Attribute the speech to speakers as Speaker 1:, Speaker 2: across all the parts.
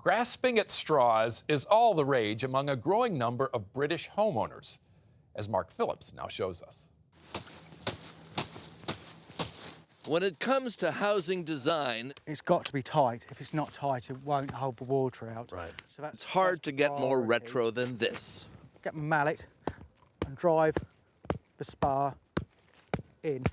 Speaker 1: Grasping at straws is all the rage among a growing number of British homeowners, as Mark Phillips now shows us.
Speaker 2: When it comes to housing design,
Speaker 3: it's got to be tight. If it's not tight, it won't hold the water out.
Speaker 2: Right.
Speaker 3: So
Speaker 2: It's hard to get more
Speaker 3: priority.
Speaker 2: retro than this.
Speaker 3: Get my mallet and drive the spar in.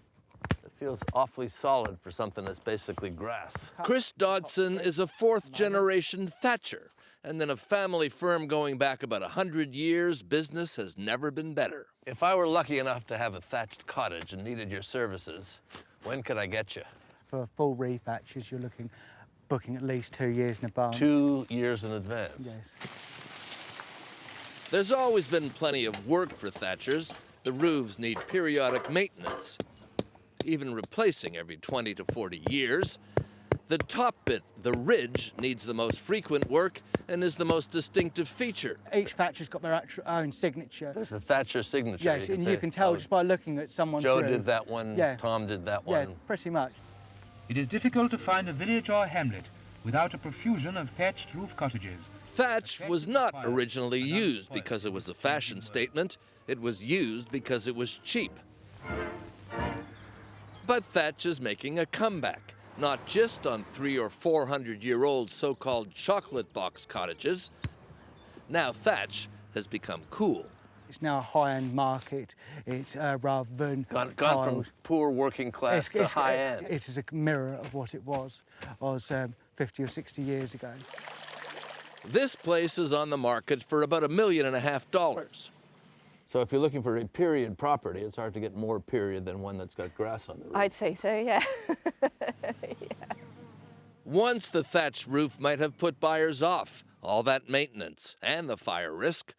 Speaker 4: It feels awfully solid for something that's basically grass.
Speaker 2: Chris Dodson is a fourth-generation thatcher, and in a family firm going back about 100 years, business has never been better.
Speaker 4: If I were lucky enough to have a thatched cottage and needed your services, when could I get you?
Speaker 3: For full rethatches, you're booking at least 2 years in advance.
Speaker 4: 2 years in advance?
Speaker 3: Yes.
Speaker 2: There's always been plenty of work for thatchers. The roofs need periodic maintenance, even replacing every 20 to 40 years. The top bit, the ridge, needs the most frequent work and is the most distinctive feature.
Speaker 3: Each thatcher's got their own signature.
Speaker 4: There's a thatcher signature.
Speaker 3: Yes, and you can tell just by looking at someone's
Speaker 4: Joe
Speaker 3: roof.
Speaker 4: did that one,
Speaker 3: Yeah.
Speaker 4: Tom did that one.
Speaker 3: Yeah, pretty much.
Speaker 5: It is difficult to find a village or hamlet without a profusion of thatched roof cottages.
Speaker 2: Thatch was not originally used because it was a fashion statement. It was used because it was cheap. But thatch is making a comeback, not just on 300 or 400-year-old so-called chocolate box cottages. Now thatch has become cool.
Speaker 3: It's now a high-end market. It's rather than
Speaker 4: Gone from poor working class to high end.
Speaker 3: It is a mirror of what it was 50 or 60 years ago.
Speaker 2: This place is on the market for about $1.5 million.
Speaker 4: So if you're looking for a period property, it's hard to get more period than one that's got grass on the roof.
Speaker 6: I'd say so, yeah.
Speaker 2: Once the thatched roof might have put buyers off, all that maintenance and the fire risk.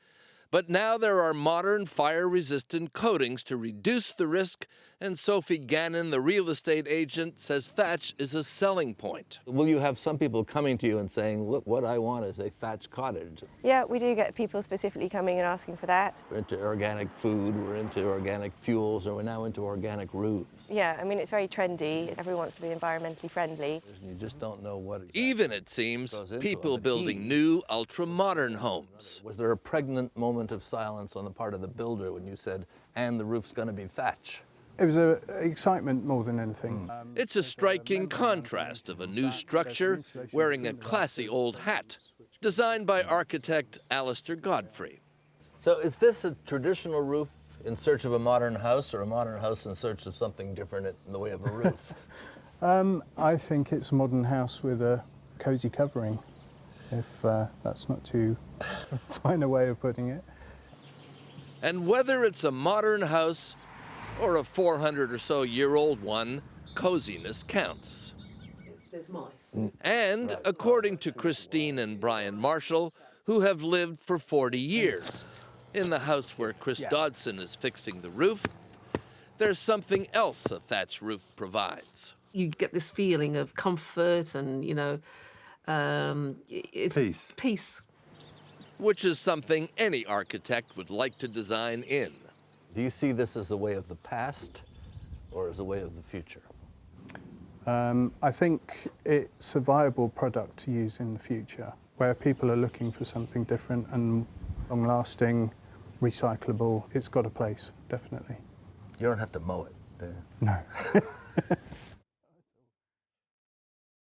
Speaker 2: But now there are modern fire-resistant coatings to reduce the risk, and Sophie Gannon, the real estate agent, says thatch is a selling point.
Speaker 4: Will you have some people coming to you and saying, look, what I want is a thatched cottage?
Speaker 6: Yeah, we do get people specifically coming and asking for that.
Speaker 4: We're into organic food, we're into organic fuels, or we're now into organic roofs.
Speaker 6: Yeah, I mean, it's very trendy. Everyone wants to be environmentally friendly.
Speaker 4: You just don't know what exactly
Speaker 2: Even, it seems,
Speaker 4: goes into
Speaker 2: people
Speaker 4: it.
Speaker 2: building new, ultra-modern homes.
Speaker 4: Was there a pregnant moment of silence on the part of the builder when you said, and the roof's going to be thatch?
Speaker 7: It was excitement more than anything.
Speaker 2: It's a striking contrast of a new structure wearing a classy old hat, designed by architect Alistair Godfrey.
Speaker 4: So is this a traditional roof in search of a modern house, or a modern house in search of something different in the way of a roof?
Speaker 7: I think it's a modern house with a cosy covering, if that's not too fine a way of putting it.
Speaker 2: And whether it's a modern house or a 400 or so year old one, coziness counts.
Speaker 8: There's mice.
Speaker 2: And according to Christine and Brian Marshall, who have lived for 40 years in the house where Chris Dodson is fixing the roof, there's something else a thatch roof provides.
Speaker 8: You get this feeling of comfort and, you know, it's peace.
Speaker 2: Which is something any architect would like to design in.
Speaker 4: Do you see this as a way of the past or as a way of the future?
Speaker 7: I think it's a viable product to use in the future, where people are looking for something different and long-lasting, recyclable. It's got a place, definitely.
Speaker 4: You don't have to mow it, do you?
Speaker 7: No.